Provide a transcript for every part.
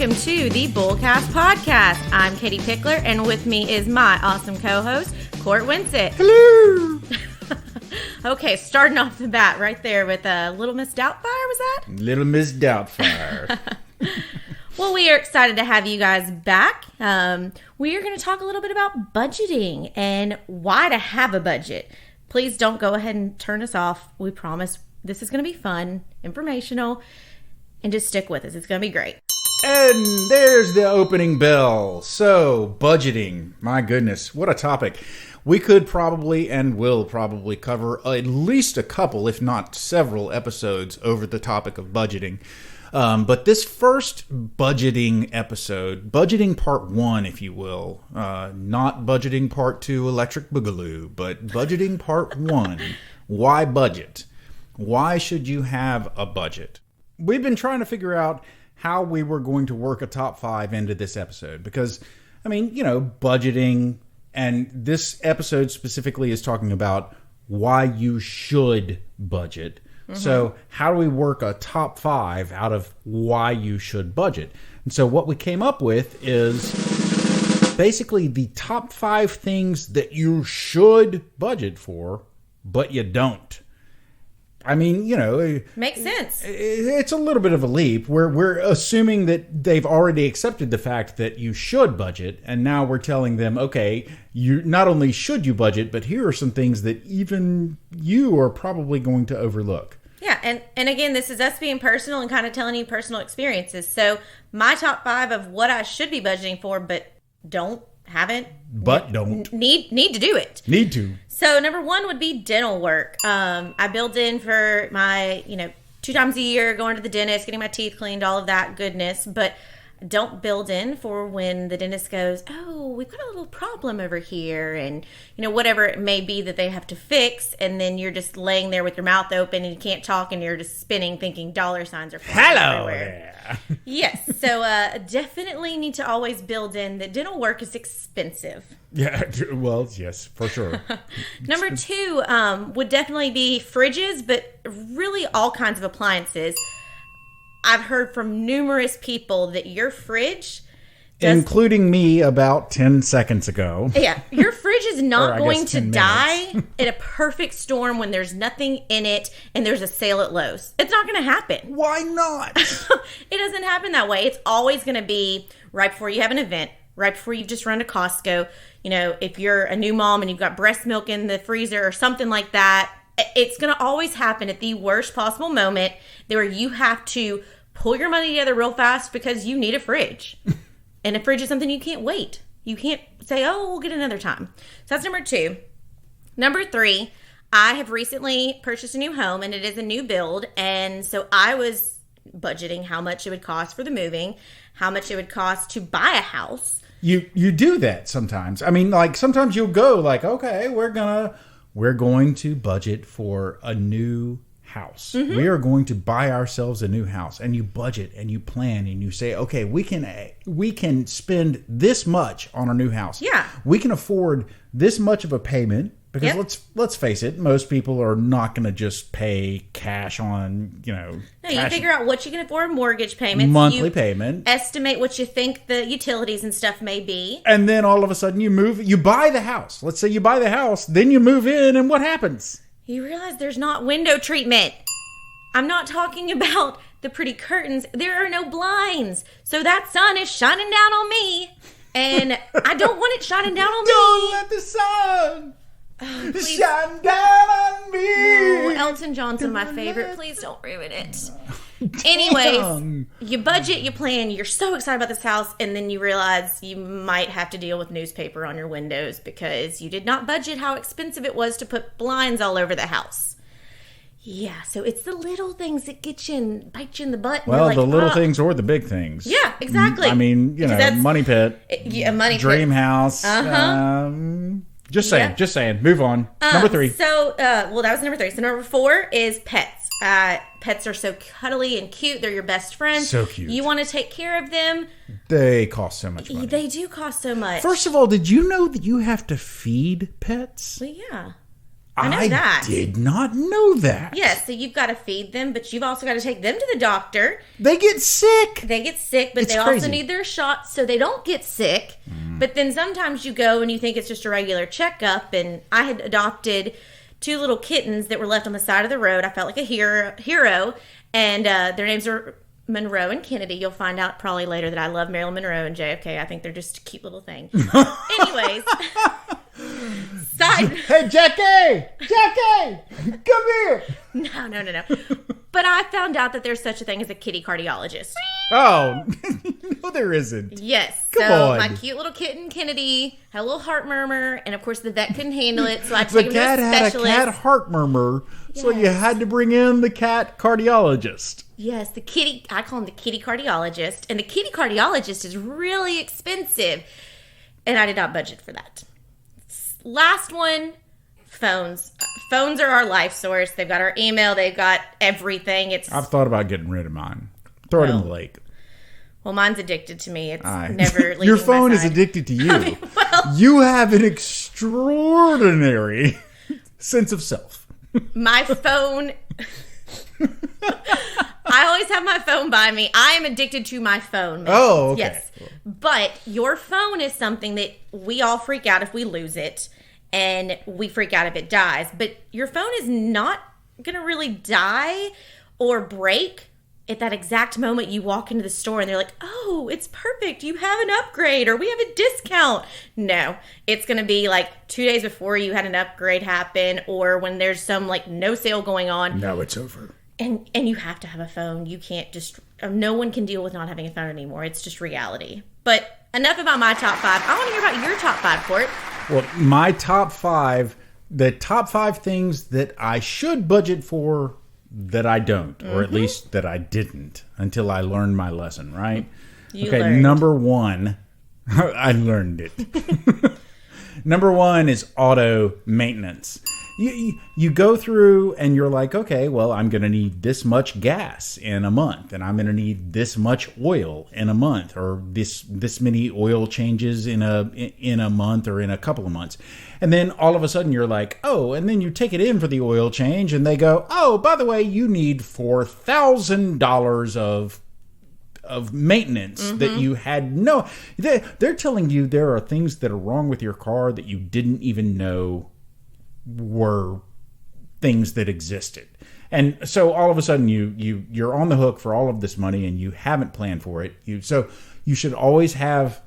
welcome to the Bullcast Podcast. I'm Katie Pickler, and with me is my awesome co-host, Court Winsett. Hello! Okay, starting off the bat right there with Little Miss Doubtfire, was that? Little Miss Doubtfire. Well, we are excited to have you guys back. We are going to talk a little bit about budgeting and why to have a budget. Please don't go ahead and turn us off. We promise this is going to be fun, informational, and just stick with us. It's going to be great. And there's the opening bell. So, budgeting. My goodness, what a topic. We could probably and will probably cover at least a couple, if not several episodes over the topic of budgeting. But this first budgeting episode, budgeting part 1, if you will, not budgeting part 2, Electric Boogaloo, but budgeting part 1, why budget? Why should you have a budget? We've been trying to figure out how we were going to work a top 5 into this episode because, I mean, budgeting, and this episode specifically is talking about why you should budget. Mm-hmm. So how do we work a top 5 out of why you should budget? And so what we came up with is basically the top 5 things that you should budget for, but you don't. I mean, makes sense. It's a little bit of a leap. We're assuming that they've already accepted the fact that you should budget, and now we're telling them, okay, you not only should you budget, but here are some things that even you are probably going to overlook. Yeah, and again, this is us being personal and kind of telling you personal experiences. So my top 5 of what I should be budgeting for, but don't need to do it. Need to. So number 1 would be dental work. I build in for my, 2 times a year, going to the dentist, getting my teeth cleaned, all of that goodness. But don't build in for when the dentist goes, oh, we've got a little problem over here. And, whatever it may be that they have to fix. And then you're just laying there with your mouth open and you can't talk and you're just spinning thinking dollar signs are flying everywhere. Yes. So definitely need to always build in that dental work is expensive. Yeah. Well, yes, for sure. Number 2 would definitely be fridges, but really all kinds of appliances. I've heard from numerous people that your fridge... including me about 10 seconds ago. Yeah. Your fridge is not going to die in a perfect storm when there's nothing in it and there's a sale at Lowe's. It's not going to happen. Why not? It doesn't happen that way. It's always going to be right before you have an event, right before you've just run to Costco. If you're a new mom and you've got breast milk in the freezer or something like that, it's going to always happen at the worst possible moment where you have to pull your money together real fast because you need a fridge. And a fridge is something you can't wait. You can't say, oh, we'll get another time. So that's number 2. Number 3, I have recently purchased a new home and it is a new build. And so I was budgeting how much it would cost for the moving, how much it would cost to buy a house. You do that sometimes. I mean, like sometimes you'll go like, okay, we're going to budget for a new house. Mm-hmm. We are going to buy ourselves a new house, and you budget and you plan and you say, okay, we can spend this much on our new house. Yeah, we can afford this much of a payment because let's face it, most people are not going to just pay cash on No, you figure out what you can afford, mortgage payments, monthly payment, estimate what you think the utilities and stuff may be, and then all of a sudden you buy the house. Let's say you buy the house, then you move in, and what happens? You realize there's not window treatment. I'm not talking about the pretty curtains. There are no blinds. So that sun is shining down on me. And I don't want it shining down on me. Don't let the sun shine down on me. No, Elton John's my favorite. Please don't ruin it. Anyways, you budget, you plan, you're so excited about this house, and then you realize you might have to deal with newspaper on your windows because you did not budget how expensive it was to put blinds all over the house. Yeah, so it's the little things that get you and bite you in the butt. Well, the little things or the big things. Yeah, exactly. I mean, money pit, dream house. Just saying. Move on. Number 3. So, that was number 3. So number 4 is pets. Pets are so cuddly and cute. They're your best friends. So cute. You want to take care of them. They cost so much money. They do cost so much. First of all, did you know that you have to feed pets? Well, yeah. I know that. Did not know that. Yes, so you've got to feed them, but you've also got to take them to the doctor. They get sick. But they also need their shots so they don't get sick. But then sometimes you go and you think it's just a regular checkup. And I had adopted 2 little kittens that were left on the side of the road. I felt like a hero. And their names are Monroe and Kennedy. You'll find out probably later that I love Marilyn Monroe and JFK. I think they're just a cute little thing. Anyways. Hey, Jackie! Come here! No. But I found out that there's such a thing as a kitty cardiologist. Oh, no, there isn't. Yes. Come on. My cute little kitten, Kennedy, had a little heart murmur, and of course the vet couldn't handle it, so I took him to a cat specialist. had a cat heart murmur, so you had to bring in the cat cardiologist. Yes, I call him the kitty cardiologist, and the kitty cardiologist is really expensive, and I did not budget for that. Last one, phones. Phones are our life source. They've got our email. They've got everything. I've thought about getting rid of mine. Throw it in the lake. Well, mine's addicted to me. It's never leaving Your phone my is side. addicted to you. You have an extraordinary sense of self. My phone... I always have my phone by me. I am addicted to my phone. Oh, okay. Yes. But your phone is something that we all freak out if we lose it, and we freak out if it dies. But your phone is not going to really die or break at that exact moment you walk into the store and they're like, oh, it's perfect. You have an upgrade or we have a discount. No, it's going to be like 2 days before you had an upgrade happen or when there's some like no sale going on. Now it's over. And you have to have a phone. You can't just, no one can deal with not having a phone anymore. It's just reality. But enough about my top 5. I want to hear about your top 5, Court. Well, my top 5, the top 5 things that I should budget for that I don't, or at least that I didn't until I learned my lesson, right? You learned. Number 1, I learned it. Number 1 is auto maintenance. You go through and you're like, okay, well, I'm going to need this much gas in a month, and I'm going to need this much oil in a month, or this many oil changes in a month or in a couple of months. And then all of a sudden you're like, oh, and then you take it in for the oil change and they go, oh, by the way, you need $4,000 of maintenance that you had no. They're telling you there are things that are wrong with your car that you didn't even know were things that existed. And so all of a sudden you're on the hook for all of this money and you haven't planned for it. So you should always have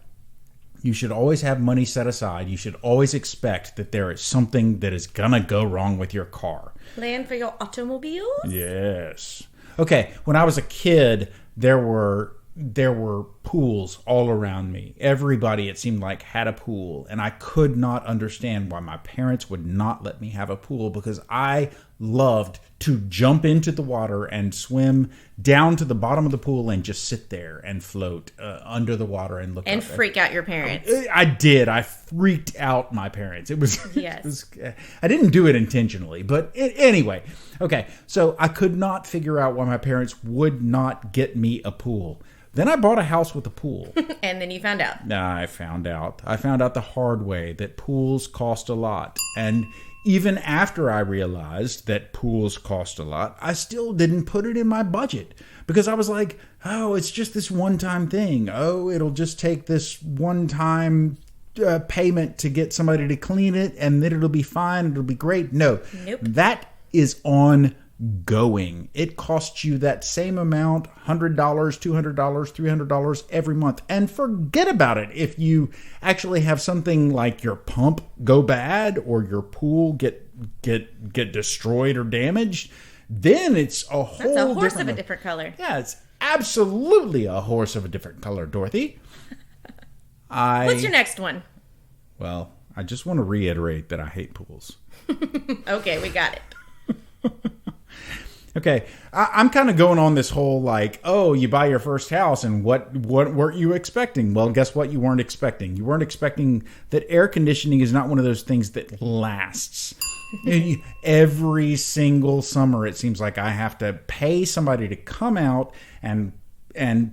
money set aside. You should always expect that there is something that is gonna go wrong with your car. Plan for your automobiles? Yes. Okay, when I was a kid, there were pools all around me. Everybody, it seemed like, had a pool, and I could not understand why my parents would not let me have a pool, because I loved to jump into the water and swim down to the bottom of the pool and just sit there and float under the water and look and up. freak out your parents. I did. I freaked out my parents. It was, yes. I didn't do it intentionally, but anyway. Okay, so I could not figure out why my parents would not get me a pool. Then I bought a house with a pool. And then you found out. I found out the hard way that pools cost a lot. And even after I realized that pools cost a lot, I still didn't put it in my budget. Because I was like, oh, it's just this one-time thing. Oh, it'll just take this one-time payment to get somebody to clean it, and then it'll be fine, it'll be great. No, nope. That is ongoing. It costs you that same amount, $100, $200, $300 every month. And forget about it if you actually have something like your pump go bad or your pool get destroyed or damaged. Then it's a whole That's a horse of a different color. Yeah, it's absolutely a horse of a different color, Dorothy. What's your next one? Well, I just want to reiterate that I hate pools. Okay, we got it. Okay, I'm kind of going on this whole like, oh, you buy your first house and what weren't you expecting? Well, guess what? You weren't expecting. You weren't expecting that air conditioning is not one of those things that lasts. Every single summer, it seems like I have to pay somebody to come out and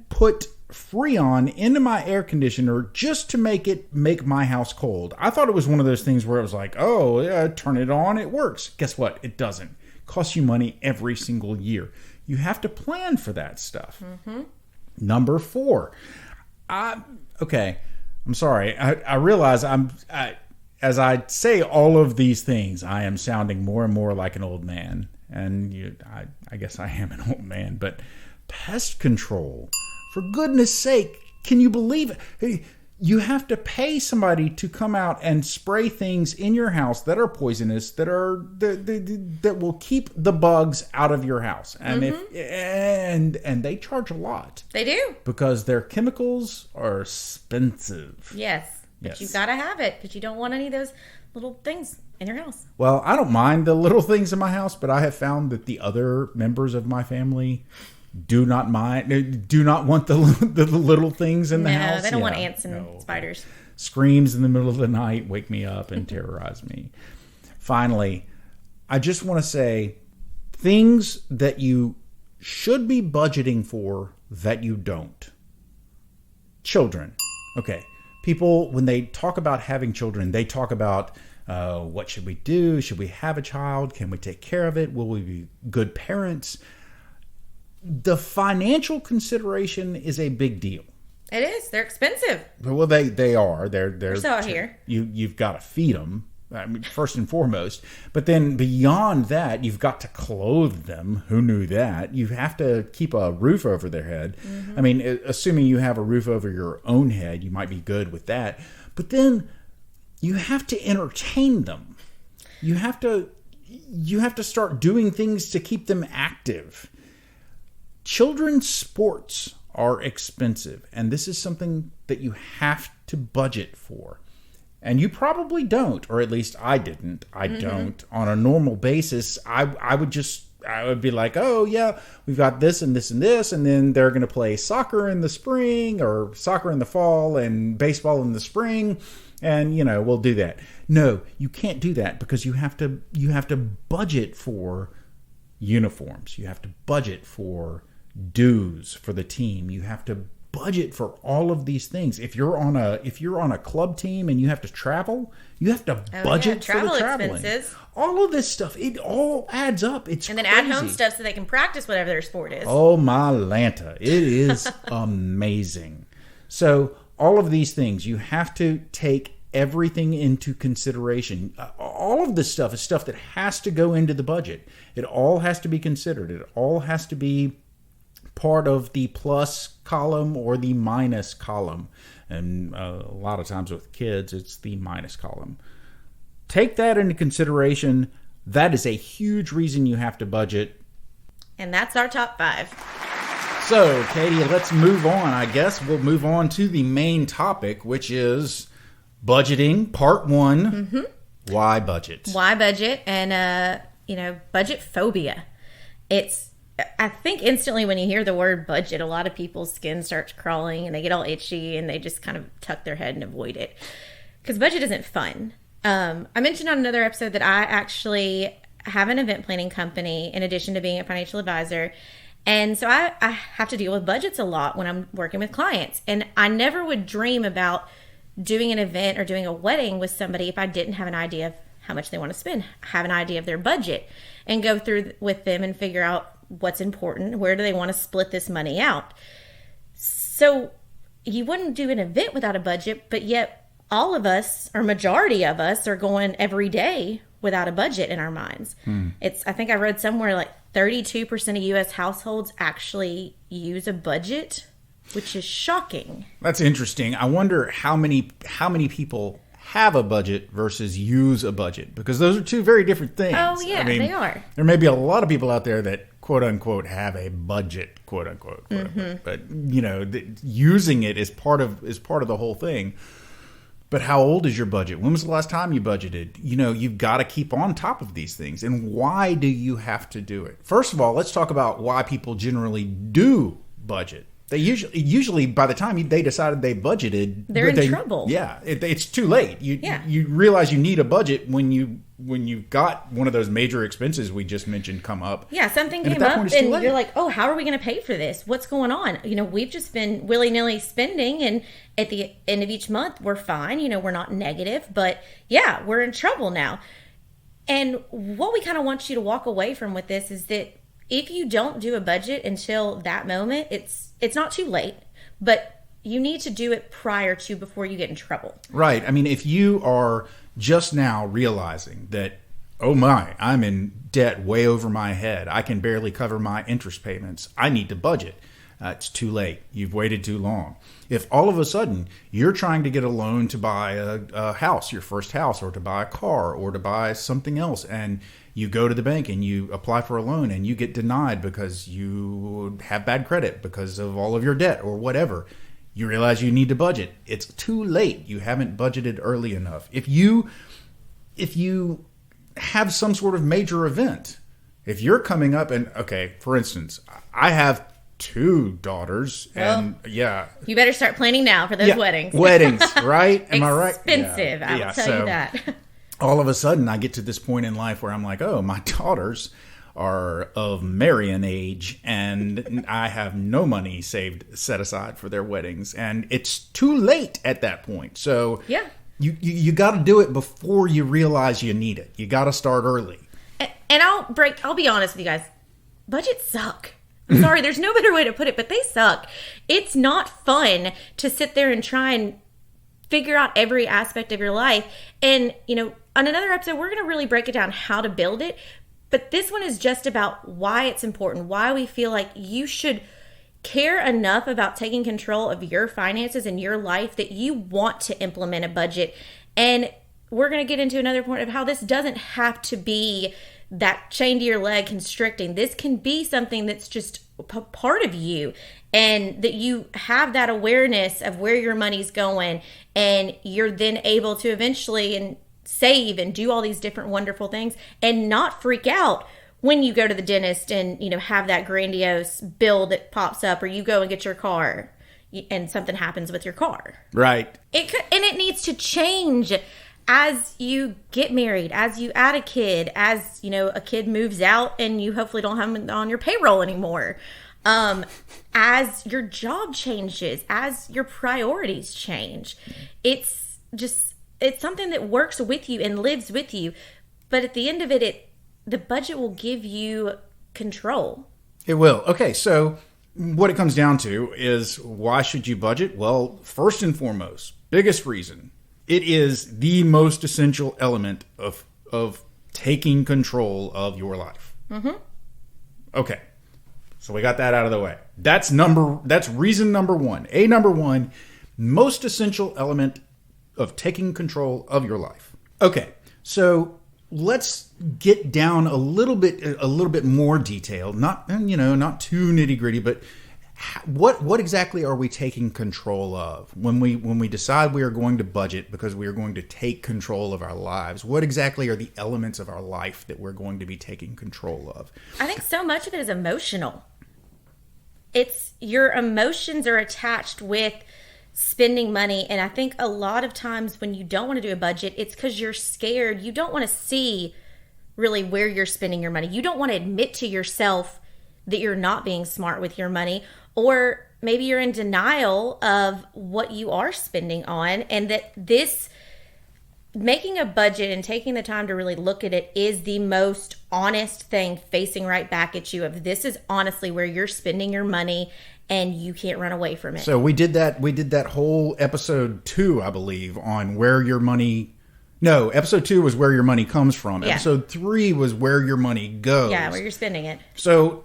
put Freon into my air conditioner just to make my house cold. I thought it was one of those things where it was like, oh, yeah, turn it on, it works. Guess what? It doesn't. It costs you money every single year. You have to plan for that stuff. Mm-hmm. Number 4. Okay, I'm sorry. I realize as I say all of these things, I am sounding more and more like an old man. And I guess I am an old man, but pest control. For goodness sake, can you believe it? Hey, you have to pay somebody to come out and spray things in your house that are poisonous, that will keep the bugs out of your house. And and they charge a lot. They do. Because their chemicals are expensive. Yes. But you got to have it because you don't want any of those little things in your house. Well, I don't mind the little things in my house, but I have found that the other members of my family do not want the little things in the house. No, they don't want ants and spiders. Screams in the middle of the night wake me up and terrorize me. Finally, I just want to say things that you should be budgeting for that you don't. Children. Okay. People, when they talk about having children, they talk about what should we do? Should we have a child? Can we take care of it? Will we be good parents? The financial consideration is a big deal. It is. They're expensive. Well, they are. They're so out here. You've got to feed them. I mean, first and foremost. But then beyond that, you've got to clothe them. Who knew that? You have to keep a roof over their head. Mm-hmm. I mean, assuming you have a roof over your own head, you might be good with that. But then you have to entertain them. You have to start doing things to keep them active. Children's sports are expensive, and this is something that you have to budget for. And you probably don't, or at least I didn't. I don't. On a normal basis, I would be like, oh yeah, we've got this and this and this, and then they're going to play soccer in the spring, or soccer in the fall, and baseball in the spring, and we'll do that. No, you can't do that because you have to budget for uniforms. You have to budget for dues for the team. You have to budget for all of these things. If you're on a club team and you have to travel, you have to budget for the traveling. Expenses. All of this stuff, it all adds up. It's and then crazy. At home stuff so they can practice whatever their sport is. Oh my Lanta, it is amazing. So all of these things, you have to take everything into consideration. All of this stuff is stuff that has to go into the budget. It all has to be considered. It all has to be part of the plus column or the minus column. And a lot of times with kids, it's the minus column. Take that into consideration. That is a huge reason you have to budget. And that's our top 5. So, Katie, let's move on. I guess we'll move on to the main topic, which is budgeting, part 1. Mm-hmm. Why budget? Why budget? And, budget phobia. I think instantly when you hear the word budget, a lot of people's skin starts crawling and they get all itchy and they just kind of tuck their head and avoid it. Because budget isn't fun. I mentioned on another episode that I actually have an event planning company in addition to being a financial advisor. And so I have to deal with budgets a lot when I'm working with clients. And I never would dream about doing an event or doing a wedding with somebody if I didn't have an idea of how much they want to spend, have an idea of their budget, and go through with them and figure out what's important, where do they want to split this money out. So you wouldn't do an event without a budget, but yet all of us, or majority of us, are going every day without a budget in our minds. I think I read somewhere like 32% of U.S. households actually use a budget, which is shocking. That's interesting. I wonder how many people have a budget versus use a budget, because those are two very different things. Oh yeah, they are. There may be a lot of people out there that quote unquote have a budget, quote unquote, but using it is part of the whole thing. But how old is your budget? When was the last time you budgeted? You've got to keep on top of these things. And why do you have to do it? First of all, let's talk about why people generally do budget. They usually by the time they decided they budgeted, they're in trouble. Yeah, it's too late. Yeah. You realize you need a budget when you've got one of those major expenses we just mentioned come up. Yeah, something came up and you're like, oh, how are we going to pay for this? What's going on? We've just been willy-nilly spending, and at the end of each month, we're fine. We're not negative, but yeah, we're in trouble now. And what we kind of want you to walk away from with this is that if you don't do a budget until that moment, it's not too late, but you need to do it before you get in trouble. Right. I mean, if you are just now realizing that, oh my, I'm in debt way over my head, I can barely cover my interest payments, I need to budget. It's too late. You've waited too long. If all of a sudden you're trying to get a loan to buy a house, your first house, or to buy a car, or to buy something else, and you go to the bank and you apply for a loan and you get denied because you have bad credit because of all of your debt or whatever, you realize you need to budget. It's too late. You haven't budgeted early enough. If you have some sort of major event, if you're coming up and, okay, for instance, I have 2 daughters, and yeah, you better start planning now for those weddings. Weddings, right? Am I right? Expensive. I'll tell you that. All of a sudden, I get to this point in life where I'm like, oh, my daughters are of marrying age, and I have no money set aside for their weddings, and it's too late at that point. So yeah, you got to do it before you realize you need it. You got to start early. And I'll be honest with you guys, budgets suck. I'm sorry, there's no better way to put it, but they suck. It's not fun to sit there and try and figure out every aspect of your life. And, on another episode, we're going to really break it down how to build it. But this one is just about why it's important, why we feel like you should care enough about taking control of your finances and your life that you want to implement a budget. And we're going to get into another point of how this doesn't have to be that chain to your leg constricting. This can be something that's just part of you, and that you have that awareness of where your money's going, and you're then able to eventually and save and do all these different wonderful things and not freak out when you go to the dentist and have that grandiose bill that pops up, or you go and get your car and something happens with your car. Right. It needs to change as you get married, as you add a kid, as a kid moves out and you hopefully don't have them on your payroll anymore, as your job changes, as your priorities change. It's something that works with you and lives with you, but at the end of it, the budget will give you control. It will. Okay, so what it comes down to is, why should you budget? Well, first and foremost, biggest reason, it is the most essential element of taking control of your life. Mm-hmm. Okay, so we got that out of the way. That's reason number one. Number one, most essential element of taking control of your life. Okay, so let's get down a little bit more detail. Not too nitty gritty, but what exactly are we taking control of when we decide we are going to budget because we are going to take control of our lives? What exactly are the elements of our life that we're going to be taking control of? I think so much of it is emotional. It's your emotions are attached with spending money, and I think a lot of times when you don't want to do a budget, it's because you're scared. You don't want to see really where you're spending your money. You don't want to admit to yourself that you're not being smart with your money, or maybe you're in denial of what you are spending on, and that this making a budget and taking the time to really look at it is the most honest thing facing right back at you, of this is honestly where you're spending your money and you can't run away from it. So we did that whole episode 2, I believe, on where your money. No, episode 2 was where your money comes from. Yeah. Episode 3 was where your money goes. Yeah, where you're spending it. So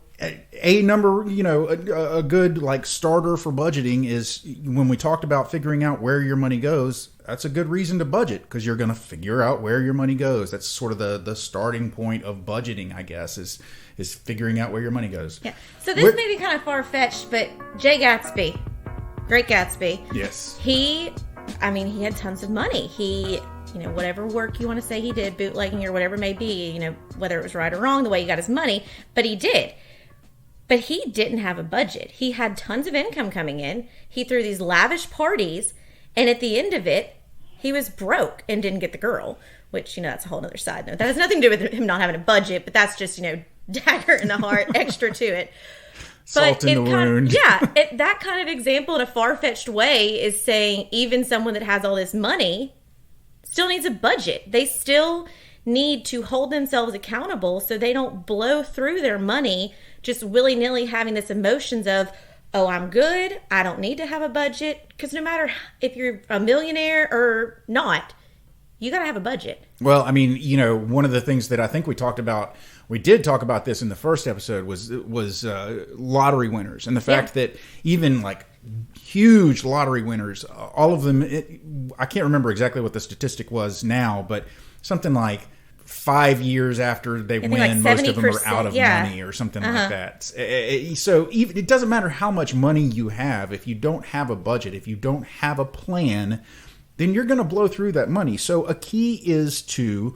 a number, a good starter for budgeting is when we talked about figuring out where your money goes. That's a good reason to budget, because you're going to figure out where your money goes. That's sort of the starting point of budgeting, I guess, is figuring out where your money goes. Yeah. So this may be kind of far-fetched, but Jay Gatsby, Great Gatsby. Yes. He had tons of money. He, whatever work you want to say he did, bootlegging or whatever it may be, whether it was right or wrong, the way he got his money, but he did. But he didn't have a budget. He had tons of income coming in. He threw these lavish parties, and at the end of it, he was broke and didn't get the girl, which, that's a whole other side note. That has nothing to do with him not having a budget, but that's just, dagger in the heart, extra to it. Salt in the wound. That kind of example in a far-fetched way is saying even someone that has all this money still needs a budget. They still need to hold themselves accountable so they don't blow through their money just willy-nilly having this emotions of, oh, I'm good, I don't need to have a budget. Because no matter if you're a millionaire or not, you got to have a budget. Well, I mean, one of the things that I think we did talk about this in the first episode was lottery winners, and the fact that even like huge lottery winners, all of them, I can't remember exactly what the statistic was now, but something like 5 years after they win, like most of them are out of money or something like that. So even, it doesn't matter how much money you have. If you don't have a budget, if you don't have a plan, then you're going to blow through that money. So a key is to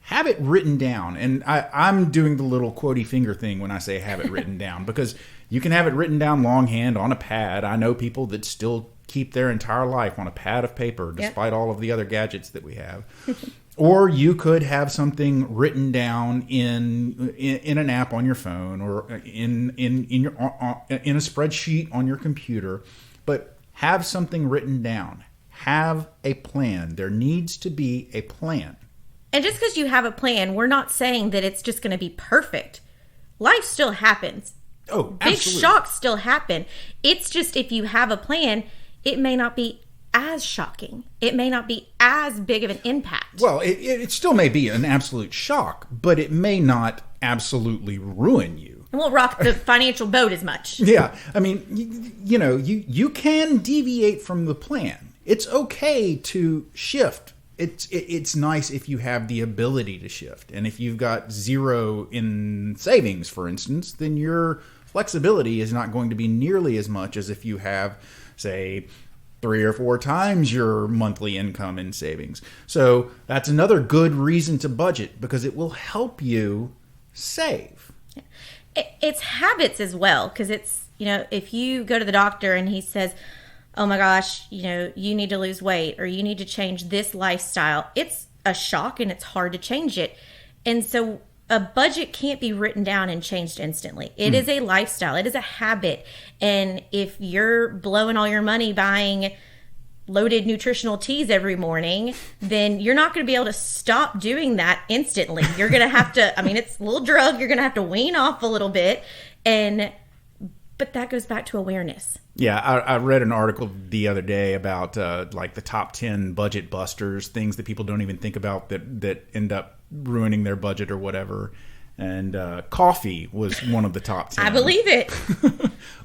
have it written down. And I'm doing the little quotey finger thing when I say have it written down, because you can have it written down longhand on a pad. I know people that still keep their entire life on a pad of paper, despite all of the other gadgets that we have. Or you could have something written down in an app on your phone, or in a spreadsheet on your computer. But have something written down. Have a plan. There needs to be a plan. And just because you have a plan, we're not saying that it's just going to be perfect. Life still happens. Oh, absolutely. Big shocks still happen. It's just if you have a plan, it may not be as shocking. It may not be as big of an impact. Well, it still may be an absolute shock, but it may not absolutely ruin you. It won't rock the financial boat as much. Yeah. I mean, you can deviate from the plan. It's okay to shift. It's nice if you have the ability to shift. And if you've got zero in savings, for instance, then your flexibility is not going to be nearly as much as if you have, say, 3 or 4 times your monthly income in savings. So that's another good reason to budget, because it will help you save. It's habits as well, because it's, if you go to the doctor and he says, oh my gosh, you need to lose weight or you need to change this lifestyle, it's a shock and it's hard to change it. And so a budget can't be written down and changed instantly. It is a lifestyle. It is a habit. And if you're blowing all your money buying loaded nutritional teas every morning, then you're not going to be able to stop doing that instantly. You're going to have to, it's a little drug. You're going to have to wean off a little bit. But that goes back to awareness. Yeah, I read an article the other day about like the top 10 budget busters, things that people don't even think about that end up ruining their budget or whatever. And coffee was one of the top 10. I believe it.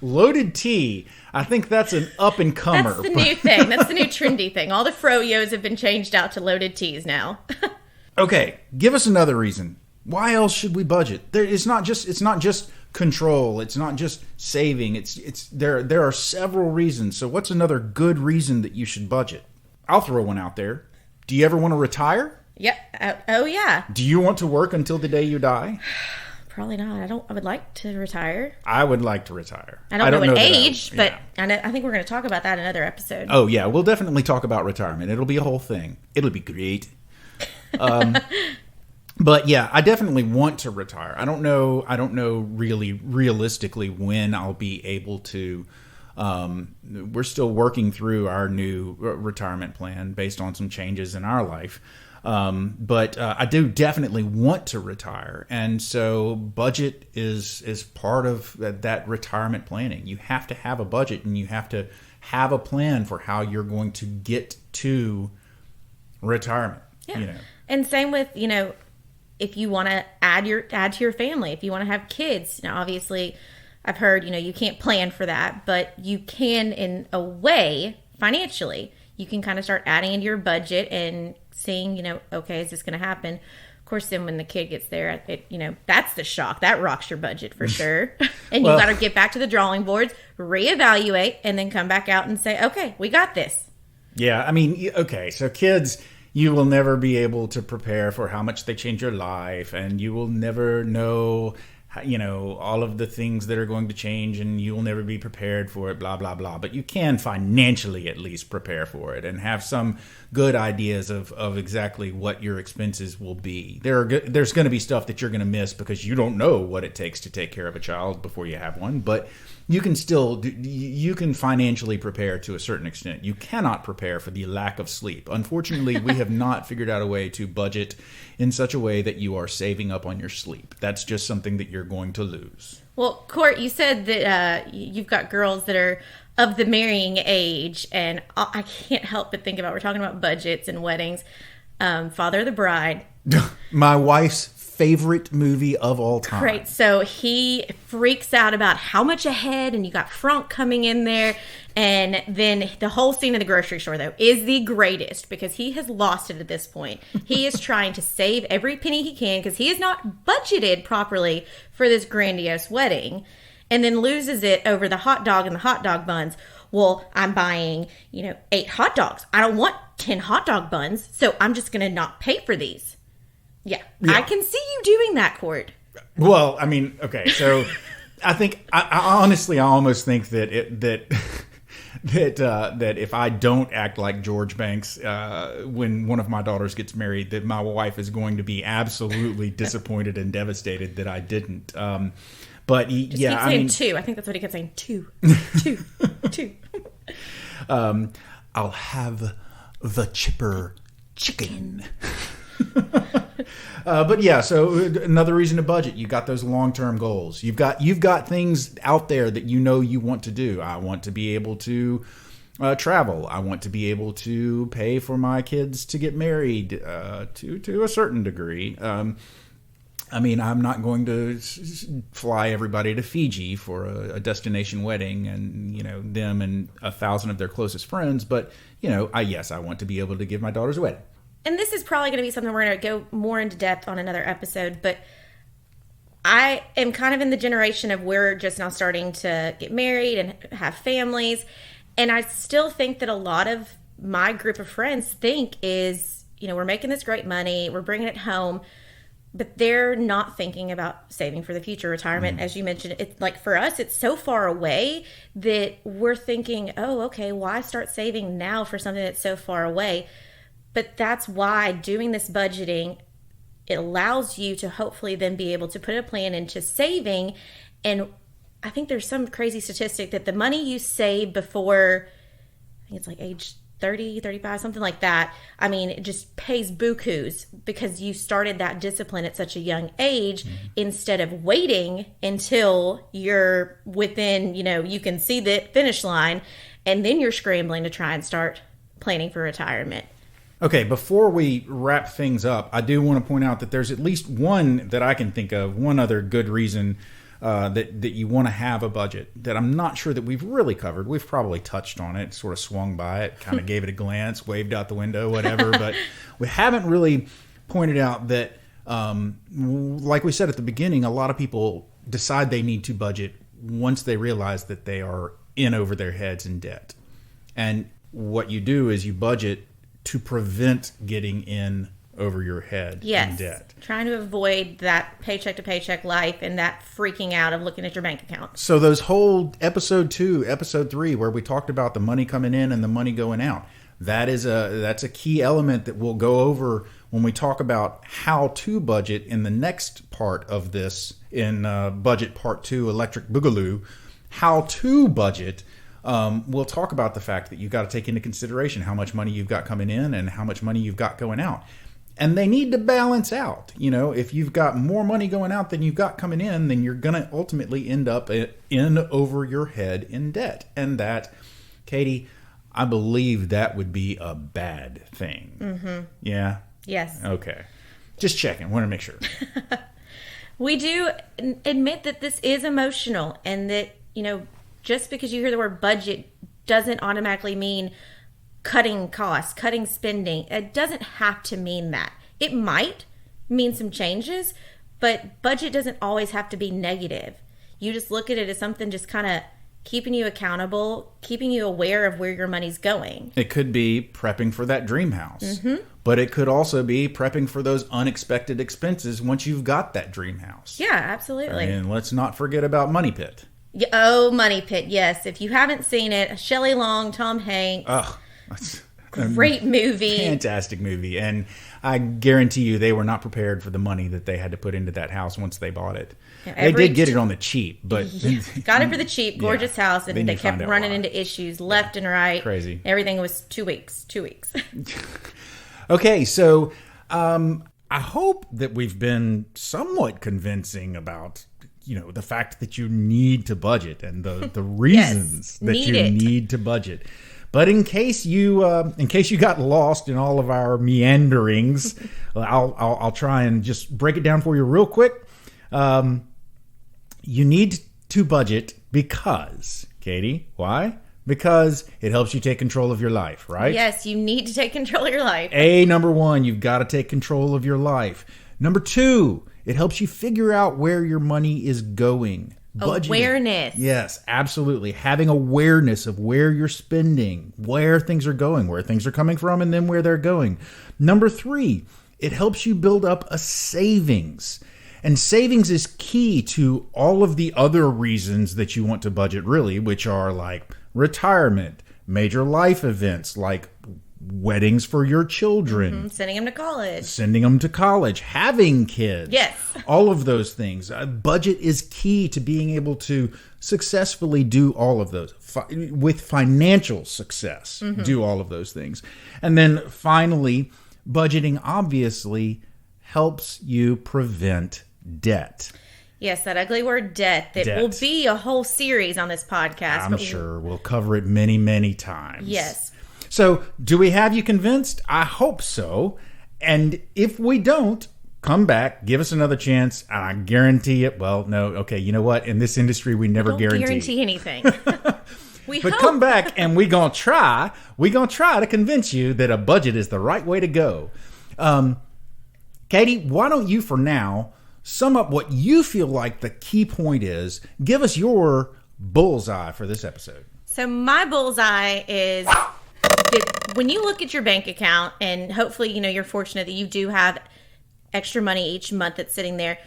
Loaded tea. I think that's an up-and-comer. That's the new thing. That's the new trendy thing. All the froyos have been changed out to loaded teas now. Okay, give us another reason. Why else should we budget? It's not just control. It's not just saving. There are several reasons. So what's another good reason that you should budget? I'll throw one out there. Do you ever want to retire? Yep. Oh yeah. Do you want to work until the day you die? Probably not. I would like to retire. I would like to retire. I don't know what age, but I think we're going to talk about that in another episode. Oh yeah, we'll definitely talk about retirement. It'll be a whole thing. It'll be great. But yeah, I definitely want to retire. I don't know really realistically when I'll be able to. We're still working through our new retirement plan based on some changes in our life. But I do definitely want to retire. And so budget is part of that retirement planning. You have to have a budget and you have to have a plan for how you're going to get to retirement. Yeah. And same with, if you want to add to your family, if you want to have kids, obviously I've heard, you can't plan for that, but you can in a way financially. You can kind of start adding into your budget and seeing, okay, is this going to happen? Of course, then when the kid gets there, that's the shock. That rocks your budget for sure. And you've got to get back to the drawing boards, reevaluate, and then come back out and say, okay, we got this. Yeah, okay, so kids, you will never be able to prepare for how much they change your life, and you will never know all of the things that are going to change and you'll never be prepared for it, blah, blah, blah. But you can financially at least prepare for it and have some good ideas of exactly what your expenses will be. There's going to be stuff that you're going to miss because you don't know what it takes to take care of a child before you have one. But you can financially prepare to a certain extent. You cannot prepare for the lack of sleep. Unfortunately, we have not figured out a way to budget in such a way that you are saving up on your sleep. That's just something that you're going to lose. Well, Court, you said that you've got girls that are of the marrying age, and I can't help but think about, we're talking about budgets and weddings. Father of the Bride. My wife's favorite movie of all time. Great. So he freaks out about how much ahead, and you got Franck coming in there. And then the whole scene in the grocery store, though, is the greatest because he has lost it at this point. He is trying to save every penny he can because he has not budgeted properly for this grandiose wedding, and then loses it over the hot dog and the hot dog buns. Well, I'm buying, 8 hot dogs. I don't want 10 hot dog buns, so I'm just going to not pay for these. Yeah, I can see you doing that, Court. Well, I mean, okay, so I think I honestly, I almost think that if I don't act like George Banks when one of my daughters gets married, that my wife is going to be absolutely disappointed and devastated that I didn't. But keep saying 2. I think that's what he kept saying. 2. I'll have the chipper chicken. But yeah, so another reason to budget. You got those long-term goals. You've got things out there that you want to do. I want to be able to travel. I want to be able to pay for my kids to get married to a certain degree. I mean, I'm not going to fly everybody to Fiji for a destination wedding and, them and 1,000 of their closest friends. But, I want to be able to give my daughters a wedding. And this is probably going to be something we're going to go more into depth on another episode. But I am kind of in the generation of we're just now starting to get married and have families. And I still think that a lot of my group of friends think is, we're making this great money, we're bringing it home. But they're not thinking about saving for the future, retirement. As you mentioned, it's like for us, it's so far away that we're thinking, oh, okay, why start saving now for something that's so far away? But that's why doing this budgeting, it allows you to hopefully then be able to put a plan into saving. And I think there's some crazy statistic that the money you save before, I think it's like age 30, 35, something like that. I mean, it just pays bukus because you started that discipline at such a young age instead of waiting until you're within, you can see the finish line and then you're scrambling to try and start planning for retirement. Okay, before we wrap things up, I do want to point out that there's at least one that I can think of, one other good reason that you want to have a budget that I'm not sure that we've really covered. We've probably touched on it, sort of swung by it, kind of gave it a glance, waved out the window, whatever. But we haven't really pointed out that, like we said at the beginning, a lot of people decide they need to budget once they realize that they are in over their heads in debt. And what you do is you budget to prevent getting in over your head in debt. Trying to avoid that paycheck to paycheck life and that freaking out of looking at your bank account. So those whole episode 2, episode 3, where we talked about the money coming in and the money going out, that's a key element that we'll go over when we talk about how to budget in the next part of this, in budget part 2, Electric Boogaloo, how to budget. We'll talk about the fact that you've got to take into consideration how much money you've got coming in and how much money you've got going out. And they need to balance out. If you've got more money going out than you've got coming in, then you're going to ultimately end up in over your head in debt. And that, Katie, I believe that would be a bad thing. Mm-hmm. Yeah? Yes. Okay. Just checking. Want to make sure. We do admit that this is emotional and that, just because you hear the word budget doesn't automatically mean cutting costs, cutting spending. It doesn't have to mean that. It might mean some changes, but budget doesn't always have to be negative. You just look at it as something just kind of keeping you accountable, keeping you aware of where your money's going. It could be prepping for that dream house, but it could also be prepping for those unexpected expenses once you've got that dream house. Yeah, absolutely. And let's not forget about Money Pit. Oh, Money Pit, yes. If you haven't seen it, Shelley Long, Tom Hanks. Oh, that's great movie. Fantastic movie. And I guarantee you they were not prepared for the money that they had to put into that house once they bought it. They did get it on the cheap, but... got it for the cheap, gorgeous house, and they kept running into issues left and right. Crazy. Everything was 2 weeks. Okay, so I hope that we've been somewhat convincing about... the fact that you need to budget and the reasons that you need to budget. But in case you got lost in all of our meanderings, I'll try and just break it down for you real quick. You need to budget because, Katie, why? Because it helps you take control of your life, right? Yes, you need to take control of your life. Number one, you've got to take control of your life. Number two, it helps you figure out where your money is going. Budgeting. Awareness. Yes, absolutely. Having awareness of where you're spending, where things are going, where things are coming from, and then where they're going. Number three, it helps you build up a savings. And savings is key to all of the other reasons that you want to budget, really, which are like retirement, major life events like weddings for your children. Sending them to college. Having kids. Yes. All of those things. Budget is key to being able to successfully do all of those. With financial success, do all of those things. And then finally, budgeting obviously helps you prevent debt. Yes, that ugly word debt. Will be a whole series on this podcast. I'm sure we'll cover it many, many times. Yes. So, do we have you convinced? I hope so. And if we don't, come back, give us another chance, and I guarantee it. Well, no, okay, you know what? In this industry, we never guarantee anything. But come back, and we're going to try. We're going to try to convince you that a budget is the right way to go. Katie, why don't you, for now, sum up what you feel like the key point is. Give us your bullseye for this episode. So my bullseye is that when you look at your bank account, and hopefully, you're fortunate that you do have extra money each month that's sitting there,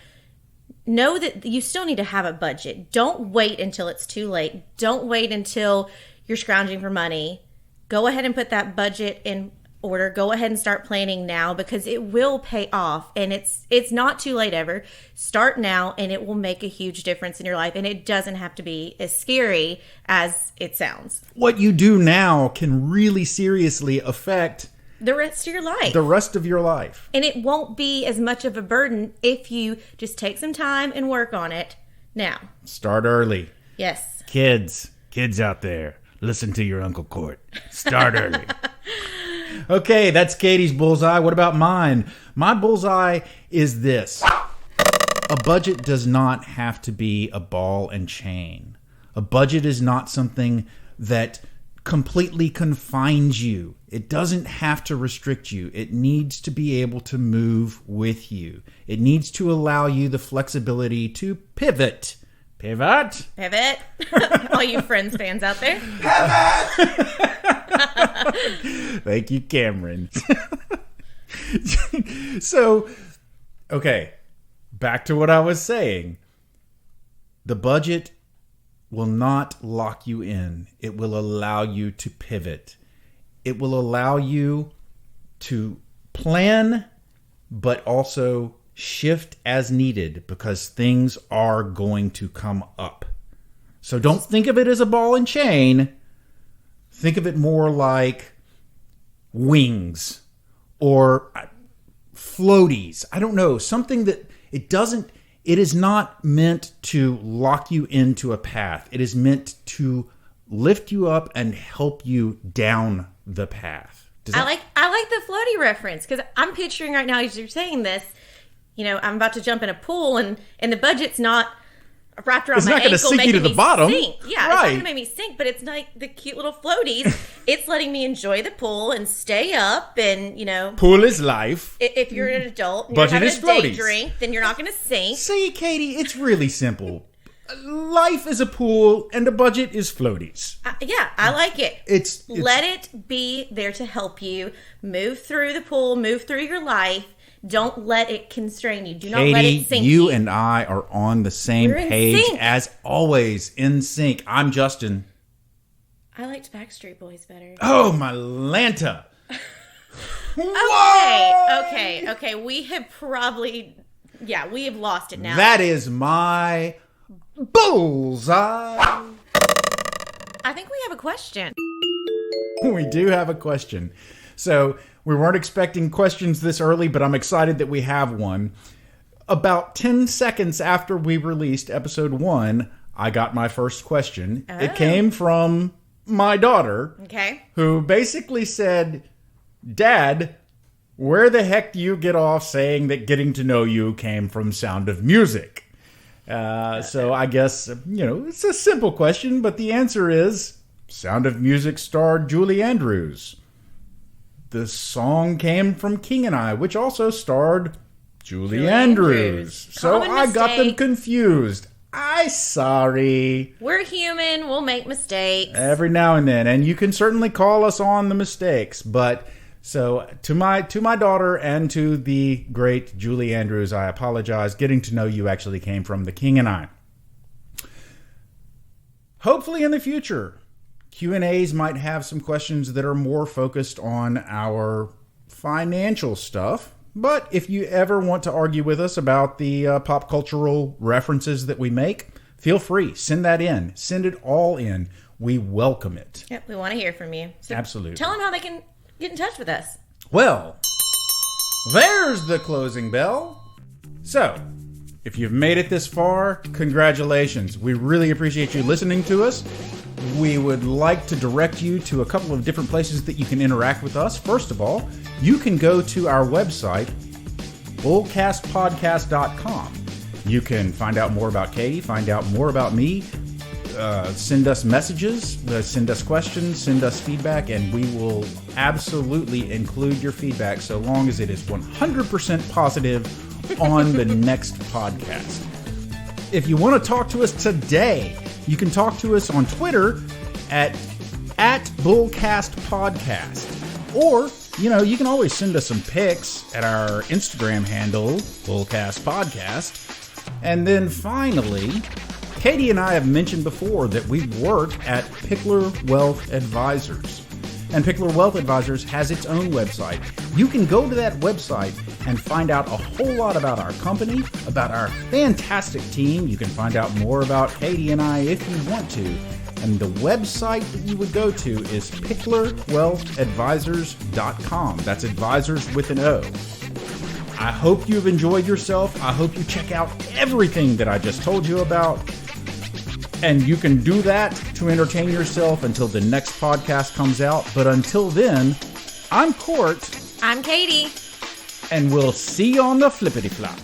know that you still need to have a budget. Don't wait until it's too late. Don't wait until you're scrounging for money. Go ahead and put that budget in order. Go ahead and start planning now, because it will pay off, and it's not too late ever. Start now, and it will make a huge difference in your life, and it doesn't have to be as scary as it sounds. What you do now can really seriously affect the rest of your life. The rest of your life. And it won't be as much of a burden if you just take some time and work on it now. Start early. Yes. Kids out there, listen to your Uncle Court. Start early. Okay, that's Katie's bullseye. What about mine? My bullseye is this. A budget does not have to be a ball and chain. A budget is not something that completely confines you. It doesn't have to restrict you. It needs to be able to move with you. It needs to allow you the flexibility to pivot. Pivot. All you Friends fans out there. Pivot. Thank you, Cameron. So, okay, back to what I was saying. The budget will not lock you in. It will allow you to pivot. It will allow you to plan, but also shift as needed, because things are going to come up. So don't think of it as a ball and chain. Think of it more like wings or floaties. I don't know, something that it is not meant to lock you into a path. It is meant to lift you up and help you down the path. I like the floaty reference, because I'm picturing right now as you're saying this, I'm about to jump in a pool, and the budget's not wrapped around my ankle. It's not going to sink you to the bottom. Sink. Yeah, right. It's not going to make me sink, but it's like the cute little floaties. It's letting me enjoy the pool and stay up, and pool is life. If you're an adult and budget you're having is a day floaties. drink, then you're not going to sink. See, Katie, it's really simple. Life is a pool, and a budget is floaties. Yeah, I like it. It's Let it be there to help you move through the pool, move through your life. Don't let it constrain you. Do not let it sink you and I are on the same page as always. In sync. I'm Justin. I liked Backstreet Boys better. Oh, my Lanta. Okay. We have probably, we have lost it now. That is my bullseye. I think we have a question. We do have a question. So we weren't expecting questions this early, but I'm excited that we have one. About 10 seconds after we released episode 1, I got my first question. Oh. It came from my daughter, who basically said, Dad, where the heck do you get off saying that Getting to Know You came from Sound of Music? So I guess, it's a simple question, but the answer is Sound of Music starred Julie Andrews. The song came from King and I, which also starred Julie Andrews. So I got them confused. Sorry. We're human. We'll make mistakes. Every now and then. And you can certainly call us on the mistakes. But so to my daughter and to the great Julie Andrews, I apologize. Getting to Know You actually came from The King and I. Hopefully in the future, Q&As might have some questions that are more focused on our financial stuff. But if you ever want to argue with us about the pop cultural references that we make, feel free. Send that in. Send it all in. We welcome it. Yep, we want to hear from you. So absolutely. Tell them how they can get in touch with us. Well, there's the closing bell. So, if you've made it this far, congratulations. We really appreciate you listening to us. We would like to direct you to a couple of different places that you can interact with us. First of all, you can go to our website, bullcastpodcast.com. You can find out more about Katie, find out more about me, send us messages, send us questions, send us feedback, and we will absolutely include your feedback so long as it is 100% positive on the next podcast. If you want to talk to us today, you can talk to us on Twitter at bullcastpodcast. Or, you can always send us some pics at our Instagram handle, bullcastpodcast. And then finally, Katie and I have mentioned before that we work at Pickler Wealth Advisors. And Pickler Wealth Advisors has its own website. You can go to that website and find out a whole lot about our company, about our fantastic team. You can find out more about Katie and I if you want to. And the website that you would go to is picklerwealthadvisors.com. That's advisors with an O. I hope you've enjoyed yourself. I hope you check out everything that I just told you about. And you can do that to entertain yourself until the next podcast comes out. But until then, I'm Court. I'm Katie. And we'll see you on the flippity flop.